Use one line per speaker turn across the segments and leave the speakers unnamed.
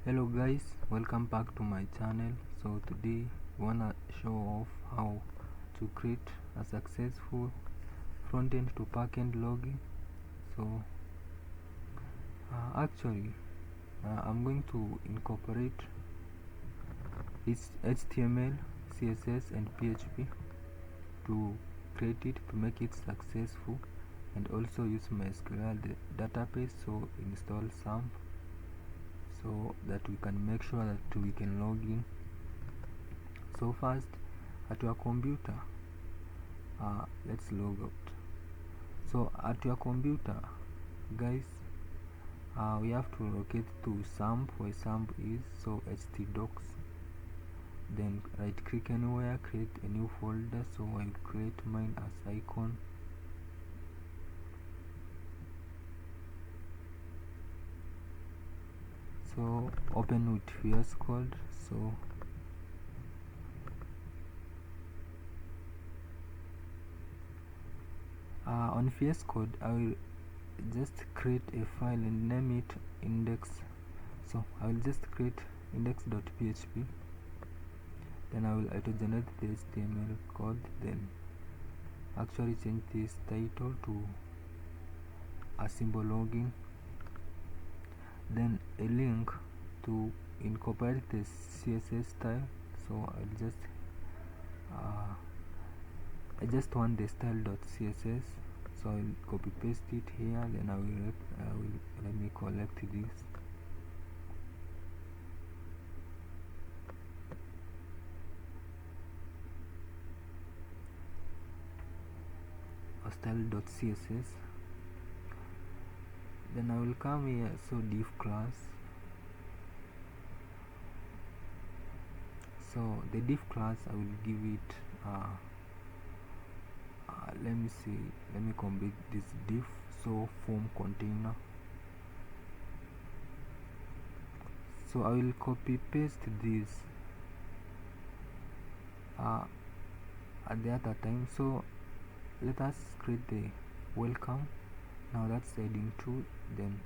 Hello guys, welcome back to my channel. So today I wanna show off how to create a successful front-end to backend login. So I'm going to incorporate its HTML, CSS and PHP to create it, to make it successful, and also use MySQL database, so install some so that we can make sure that we can log in. So first, at your computer, let's log out. So at your computer, guys, we have to locate to SAMP, where SAMP is, so htdocs. Then right click anywhere, create a new folder. So I'll create mine as icon. So open with VS Code. So on VS Code, I will just create a file and name it index. So I will just create index.php. Then I will auto-generate the HTML code. Then actually change this title to a simple login. Then a link to incorporate the CSS style. So I just want the style.css, so I'll copy paste it here. Then I will let me collect this. Style.css. Then I will come here, so div class. So the div class, I will give it let me complete this div. So form container. So I will copy paste this at the other time. So let us create the welcome. Now that's heading 2. Then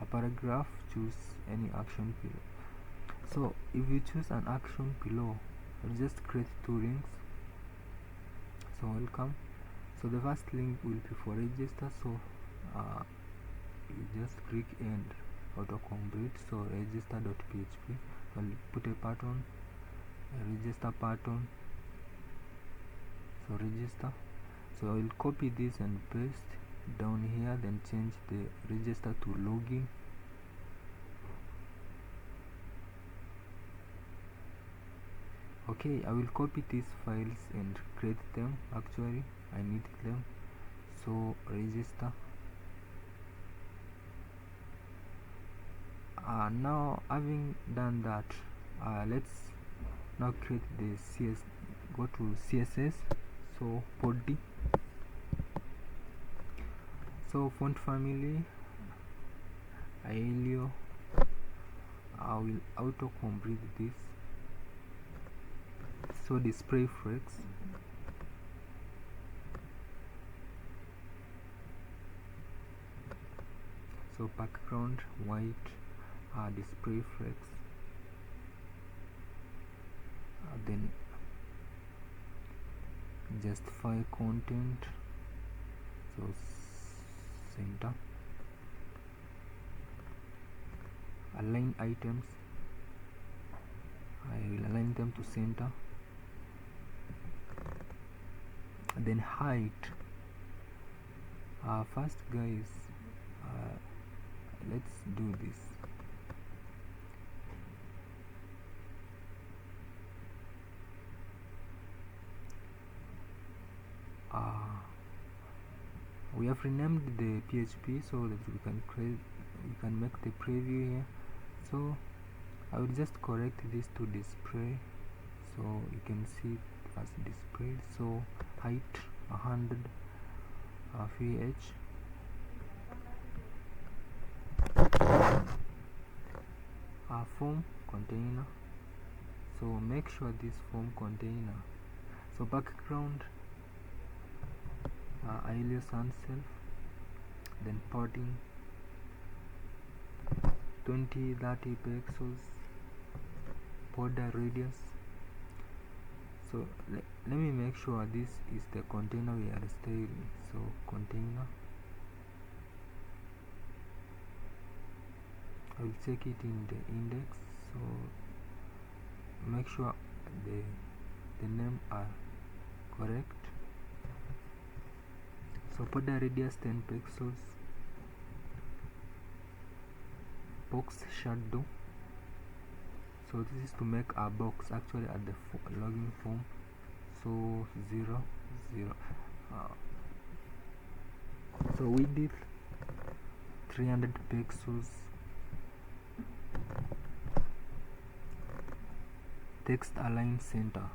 a paragraph, choose any action below. So if you choose an action below, I'll just create 2 links. So welcome. So the first link will be for register. So you just click and autocomplete. So register.php. I'll put a pattern, a register pattern. So register. So I will copy this and paste down here, then change the register to login. Okay, I will copy these files and create them. Actually I need them. So register. Now having done that, let's now create the go to CSS. So body. So font family, Aelio. I will auto complete this. So display flex. So background white, display flex. Then justify content. So center. Align items. I will align them to center. Then height. First guys, let's do this. We have renamed the PHP so that we can make the preview here. So I will just correct this to display, so you can see it as displayed. So height 100 VH. Form container. So make sure this form container. So background, alias and self. Then padding 20-30 pixels border radius. So let me make sure this is the container we are styling. So container, I will check it in the index, so make sure the name are correct. So border radius 10 pixels, box shadow. So this is to make a box actually at the login form. So 0 0. So width 300 pixels, text align center.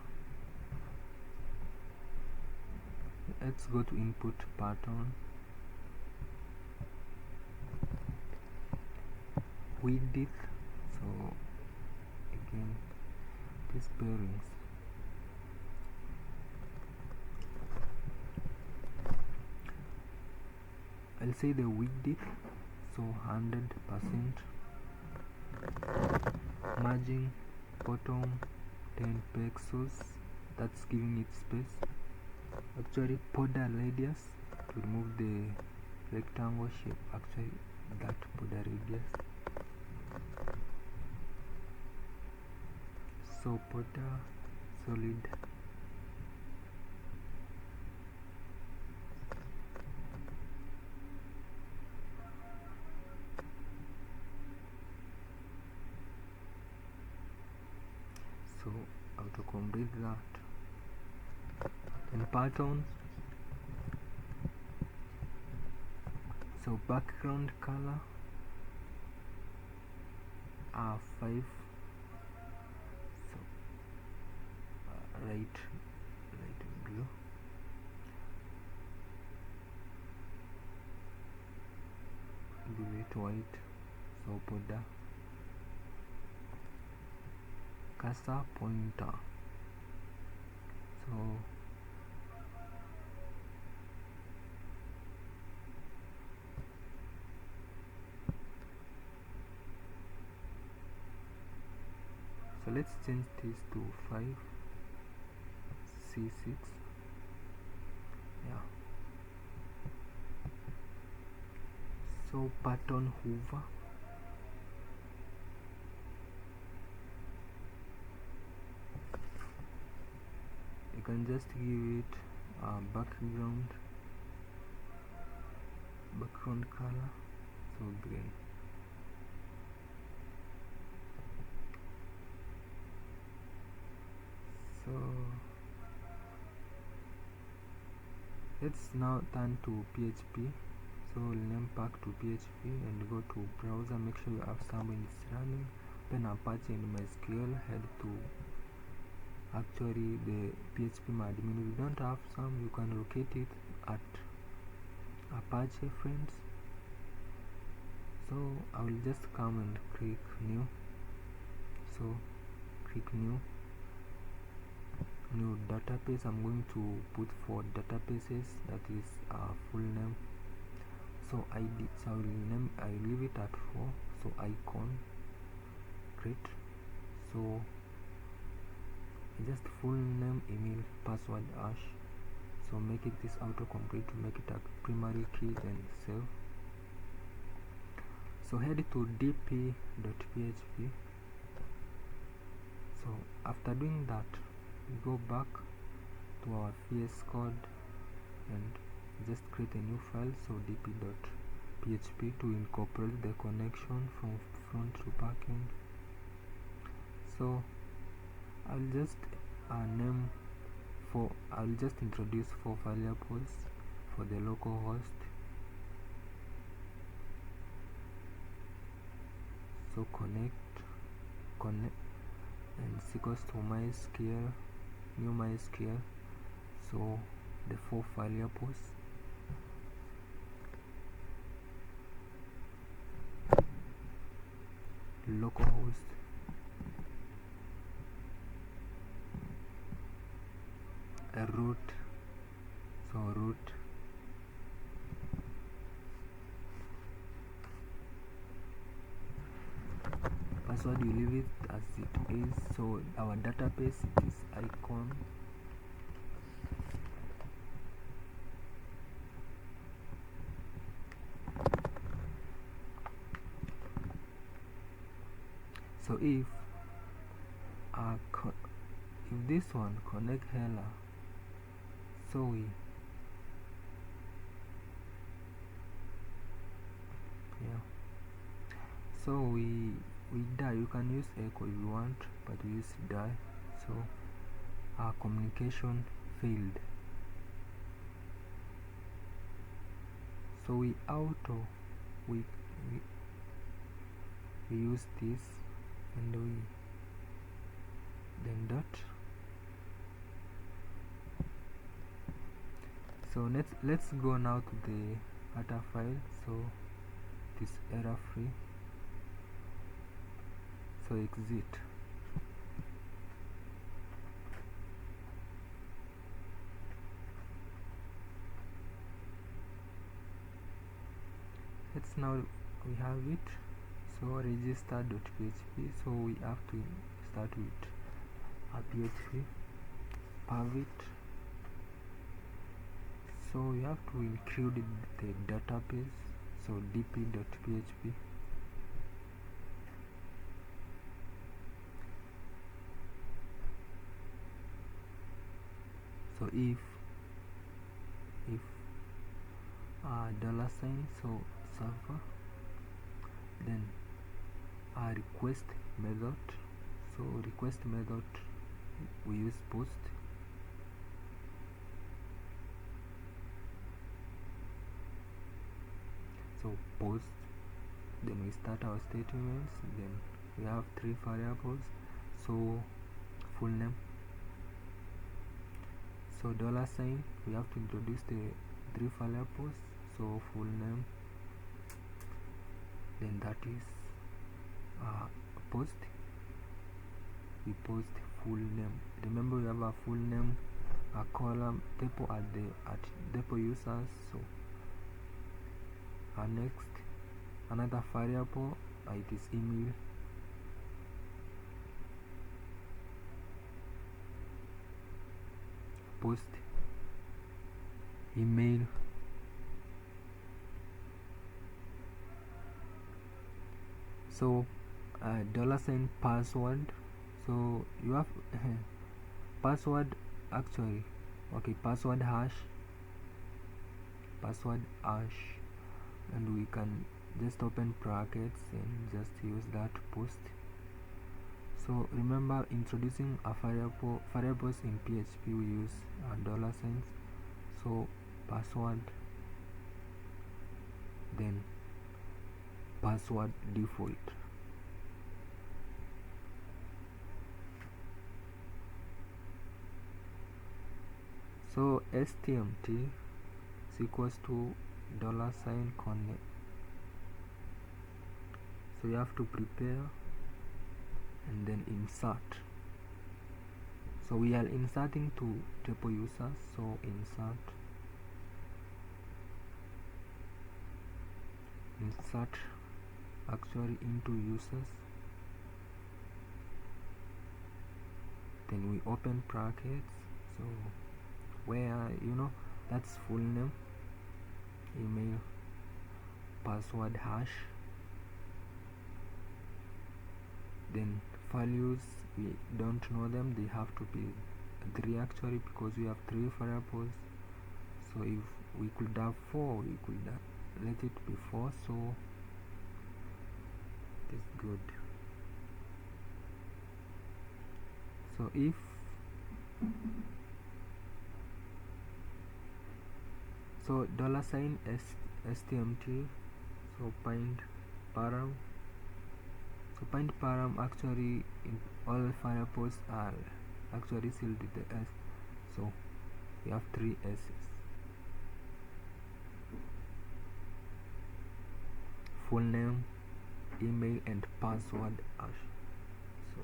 Let's go to input pattern, width. So again these pairings, I'll say the width, so 100%, margin bottom 10 pixels, that's giving it space. Actually border radius, to remove the rectangle shape, actually that border radius. So border solid, so auto complete that. And patterns, so background color 5, so light blue, give it white. So border, cursor pointer, so let's change this to 5 C6. Yeah. So button hover, you can just give it a background color, so green. So let's now turn to PHP. So name pack to PHP and go to browser, make sure you have something is running, open Apache and MySQL, head to actually the PHP admin. If you don't have some, you can locate it at Apache friends. So I will just come and click new, so click new database. I'm going to put 4 databases, that is full name. So ID, so I leave it at 4. So icon, great. So just full name, email, password, hash. So make it this autocomplete to make it a primary key and save. So head to dp.php. So after doing that, we go back to our VS Code and just create a new file, so dp.php, to incorporate the connection from front to backend. So I'll just I'll just introduce 4 variables for the local host. So connect and equals to MySQL, new MySQL. So the 4 variables, localhost, a root, so root, password you leave it as it is. So our database, it is icon. So if this one connect header, so we die. You can use echo if you want, but we use die. So our communication failed. So we use this, and we then dot. So let's go now to the other file. So it is error free. So exit. Now we have it. So register.php. So we have to start with a PHP private. So we have to include the database. So dp.php. So if $, so server, then a request method. So request method, we use post. So post, then we start our statements. Then we have 3 variables. So full name. So $, we have to introduce the 3 variables. So full name, then that is post. We post full name. Remember, we have a full name, a column, depot at depot users. So next, another variable, it is email. Post email. So $, password. So you have password, actually, okay, password hash, and we can just open brackets and just use that post. So remember, introducing a variables in PHP, we use $. So password, then password default. So stmt is equals to $connect. So you have to prepare and then insert. So we are inserting to depot users. So insert actually into users. Then we open brackets. So where that's full name, email, password hash, then values, we don't know them, they have to be 3 actually, because we have 3 variables. So if we could have 4, we could let it be 4. So it is good. So if so $stmt, so find param. So find param, actually in all variables are actually sealed with the S. So we have 3 S's. Full name, email, and password hash. So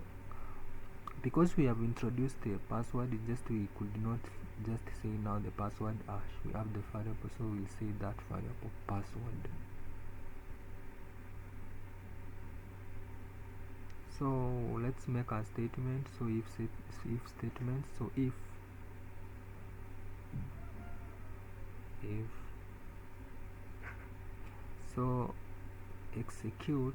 because we have introduced the password, we could not just say now the password hash. We have the variable, so we'll say that variable password. So let's make a statement. So if statement, so if so execute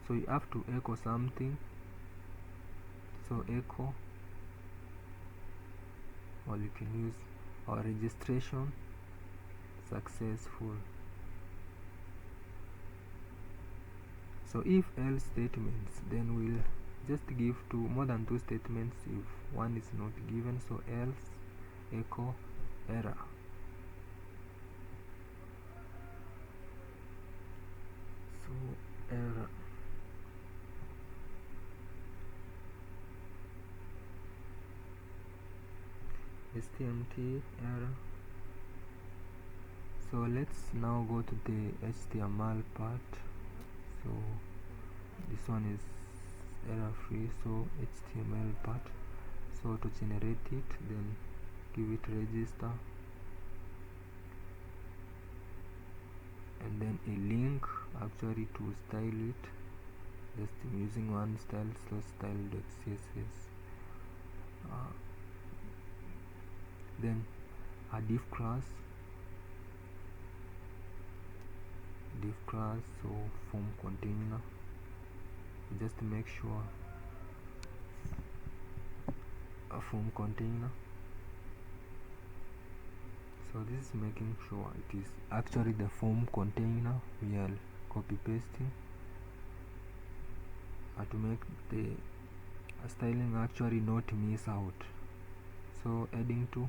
so you have to echo something, so echo, or you can use our registration successful. So if else statements, then we'll just give more than 2 statements if one is not given. So else echo error. So error. STMT error. So let's now go to the HTML part. So this one is error free, so HTML part. So to generate it, then give it register and then a link actually to style it. Just using one style style.css, then a div class, so form container, just make sure a form container. So this is making sure it is actually the form container we are copy pasting, to make the styling actually not miss out. So adding to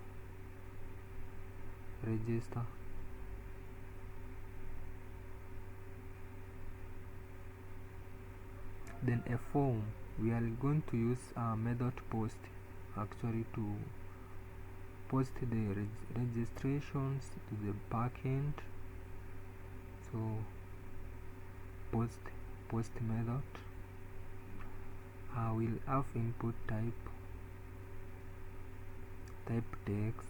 register, then a form, we are going to use a method post actually to post the registrations to the backend. So post method, will have input type text,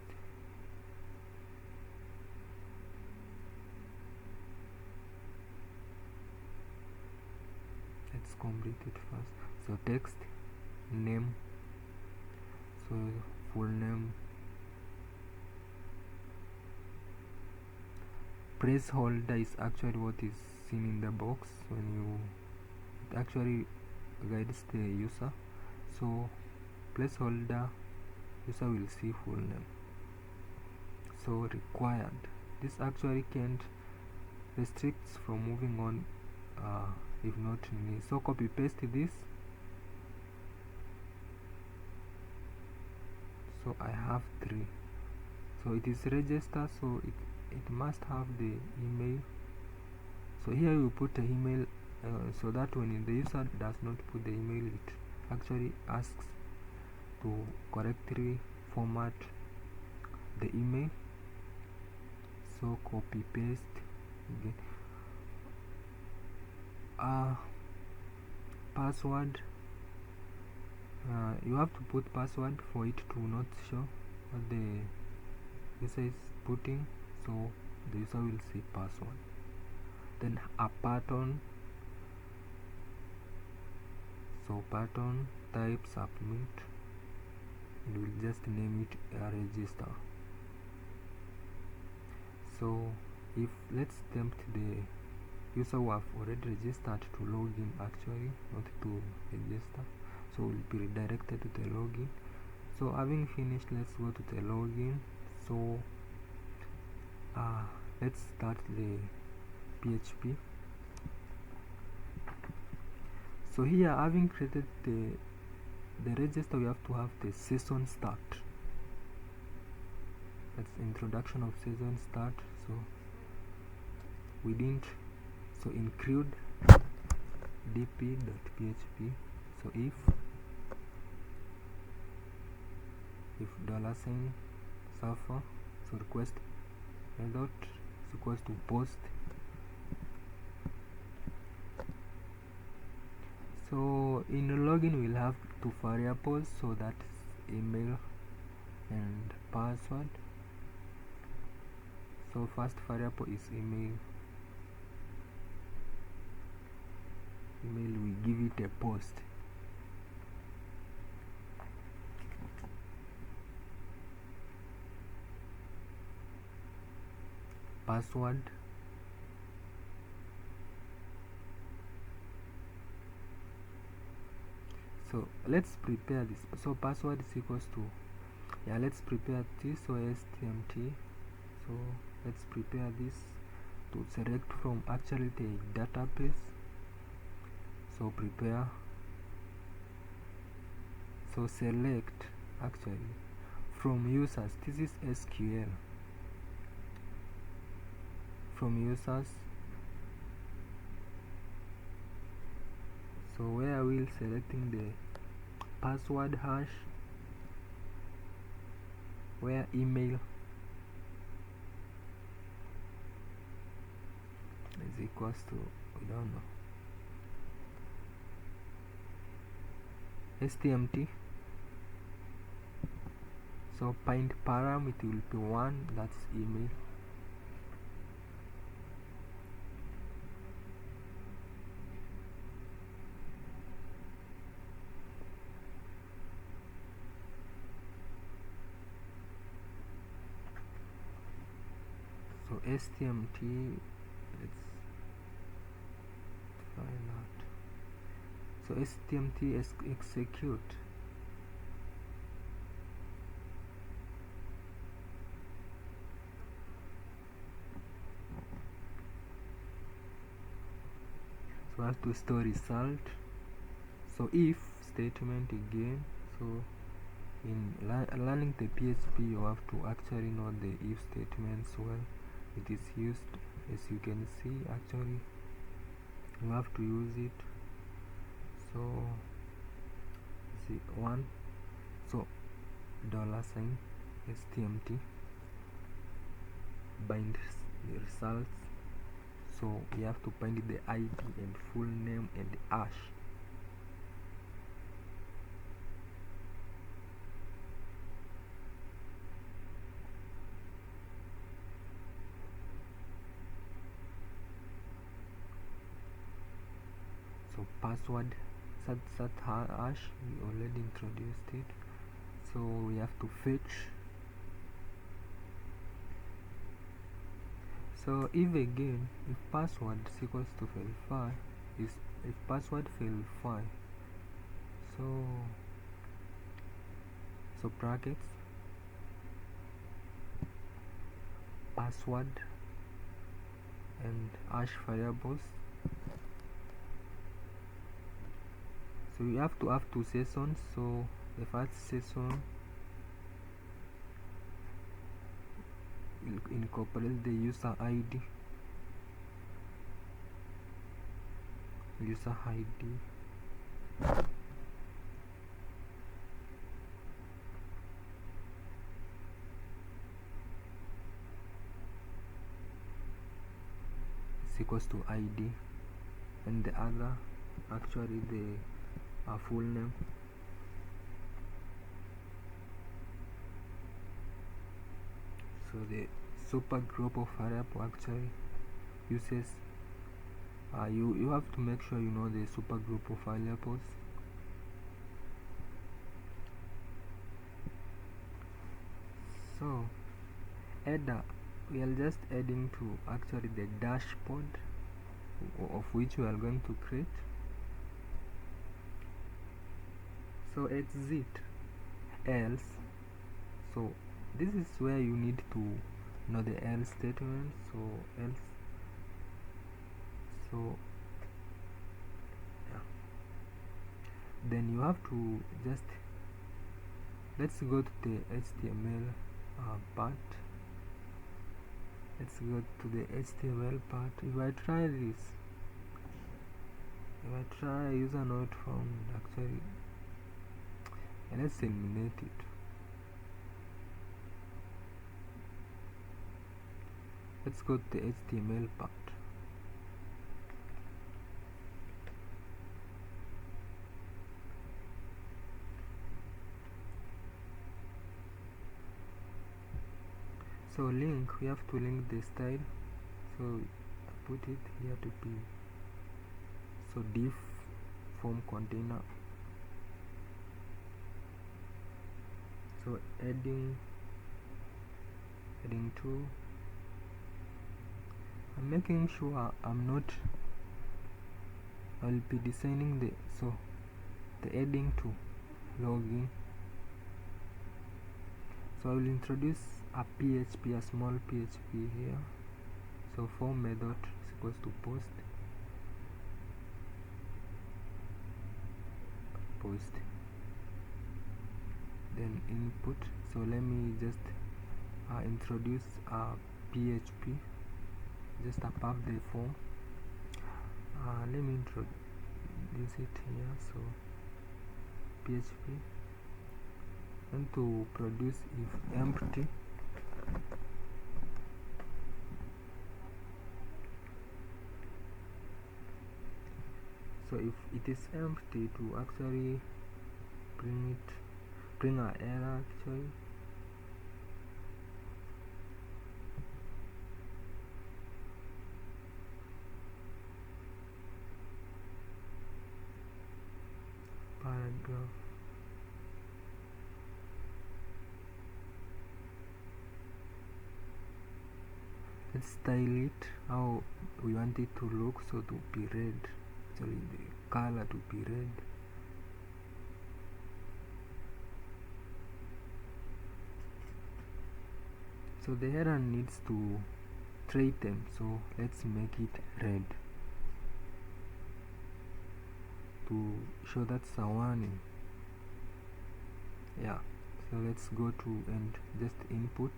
let's complete it first. So text name, so full name, placeholder is actually what is seen in the box when you, it actually guides the user. So placeholder, user will see full name. So required, this actually can't restricts from moving on if not need. So copy paste this. So I have 3, so it is register, so it must have the email. So here you put the email, so that when the user does not put the email, it actually asks to correctly format the email. So copy paste again. Password, you have to put password for it to not show what the user is putting, so the user will see password. Then a pattern, so pattern type submit, and we'll just name it a register. So if let's tempt the user who have already registered to log in, actually not to register, so we'll be redirected to the login. So having finished, let's go to the login. So let's start the PHP. So here, having created the register, we have to have the session start. That's introduction of session start. So we didn't, so include dp.php. so if $suffer, so request method is equals to post. So in the login we'll have 2 variables, so that's email and password. So first variable is email, create a post. Password, so let's prepare this. So password is equals to, let's prepare this. So stmt, so let's prepare this to select from actually the database. So prepare, so select actually from users. This is SQL. From users, so where we'll selecting the password hash, where email is equals to, we don't know, stmt. So bind param, it will be 1, that's email. So stmt, let's find out. So stmt is execute. So I have to store result. So if statement again. So in learning the PHP, you have to actually know the if statements well. It is used, as you can see, actually you have to use it. So see one, so $sign stmt bind the results. So we have to bind the ID and full name and hash. So password, set hash, we already introduced it. So we have to fetch. So if again, if password is equals to verify, is if password verify, so brackets, password and hash variables. So you have to have 2 sessions. So the first session will incorporate the user ID, is equals to ID, and the other actually the full name. So the super group of variable actually uses you have to make sure you know the super group of variables. So header, we are just adding to actually the dashboard of which we are going to create. So exit else, so this is where you need to know the else statement. So else, so then you have to just, let's go to the HTML part. Let's go to the HTML part. If I try this, if I try user not found, actually let's eliminate it. Let's go to the HTML part. So link, we have to link the style. So I put it here to be, so div form container. So heading 2, I'm making sure I'll be designing the heading to login. So I will introduce a PHP, a small PHP here. So form method is equals to post, then input. So let me just introduce a PHP just above the form. Let me introduce it here. So PHP, and to produce if empty. So if it is empty, to actually bring an error actually. Paragraph. Let's style it how we want it to look. So to be red, actually the color to be red. So the header needs to trade them, so let's make it red to show that's a warning. Yeah, so let's go to and just input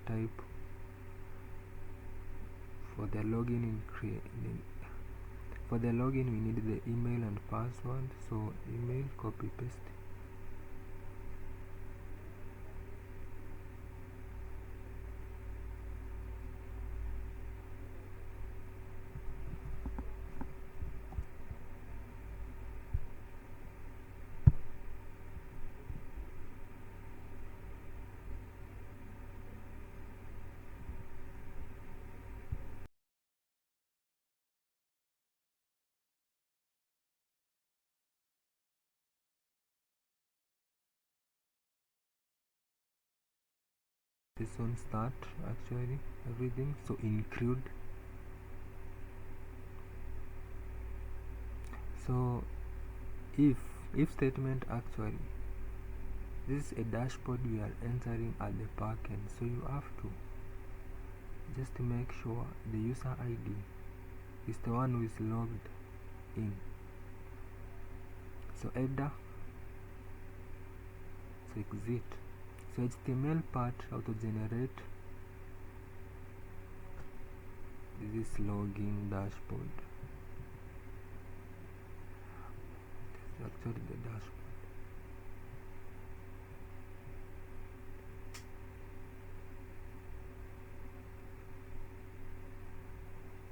type for the login. For the login we need the email and password, so email, copy paste. This one start actually everything, so include. So if statement, actually this is a dashboard we are entering at the backend, so you have to just make sure the user ID is the one who is logged in. So header, so exit. So HTML part auto generate. This is login dashboard. This is actually the dashboard.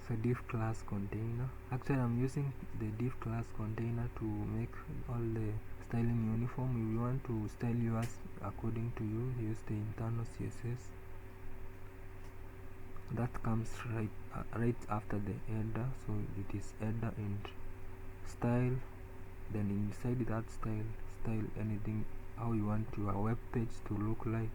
So div class container. Actually I'm using the div class container to make all the styling uniform. If you want to style yours according to you, use the internal CSS. That comes right after the header, so it is header and style. Then inside that style anything how you want your web page to look like.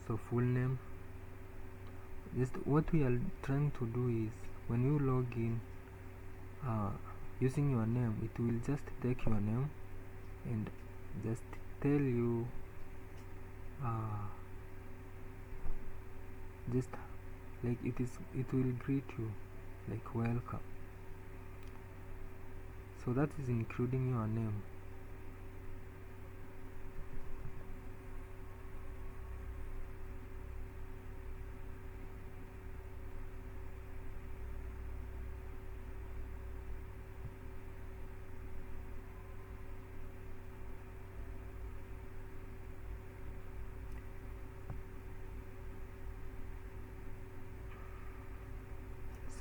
So full name. Just what we are trying to do is when you log in using your name, it will just take your name and just tell you just like it will greet you like welcome. So that is including your name.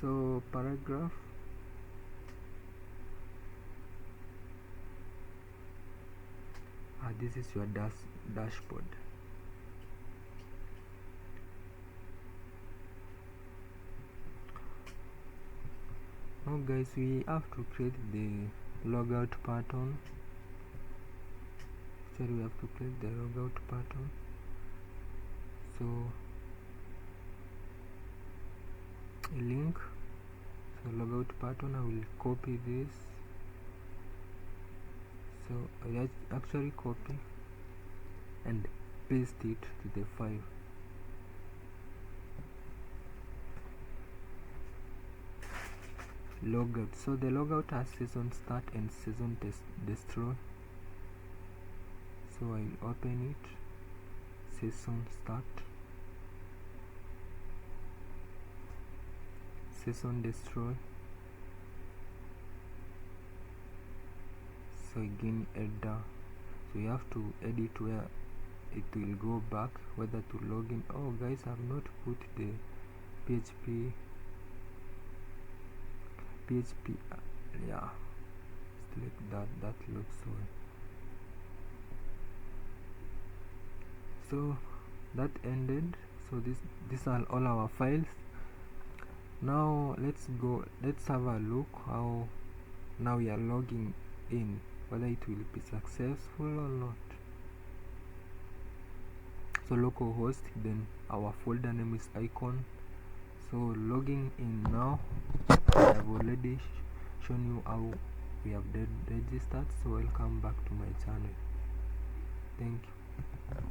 So paragraph, this is your dashboard. Now guys, we have to create the logout pattern. So we have to create the logout pattern. So a link, so logout pattern, I will copy this. So I actually copy and paste it to the file. Logout, so the logout has session start and session destroy. So I'll open it, session start, session destroy. So again header, so you have to edit where it will go back, whether to login. Oh guys, I have not put the PHP, yeah, select that looks well. So that ended. So these are all our files. Now let's have a look how now we are logging in, whether it will be successful or not. So localhost, then our folder name is icon. So logging in now, I have already shown you how we have registered. So welcome back to my channel. Thank you.